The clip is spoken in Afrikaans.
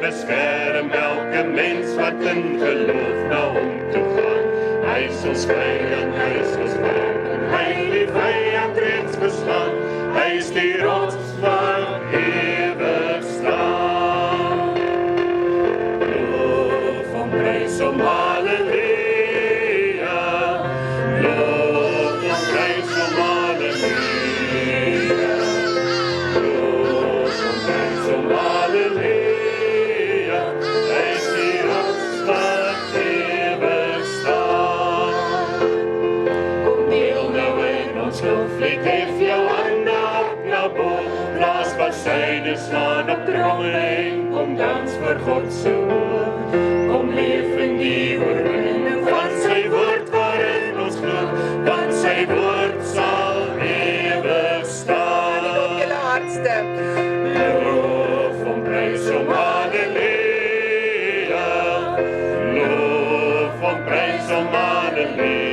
Beskerm elke mens wat in geloof na hom toe gaan. Hy sal skry en hy sal spreek, en hy die vyand reeds beslaan. Hy is die rots wat ewig staan. Loof hom, prys hom, halleluja. Loof hom, prys hom, halleluja. Loof hom, prys hom, halleluja. Vlieg hef jou hande op na bo, blaas wat syne slaan op trommel en kom dans vir God se oor. Kom leef in die oorwinning van sy woord waarin ons glo, want sy woord sal ewig staan. Op julle hardste. Loof hom, prys hom, halleluja. Loof hom, prys hom, halleluja.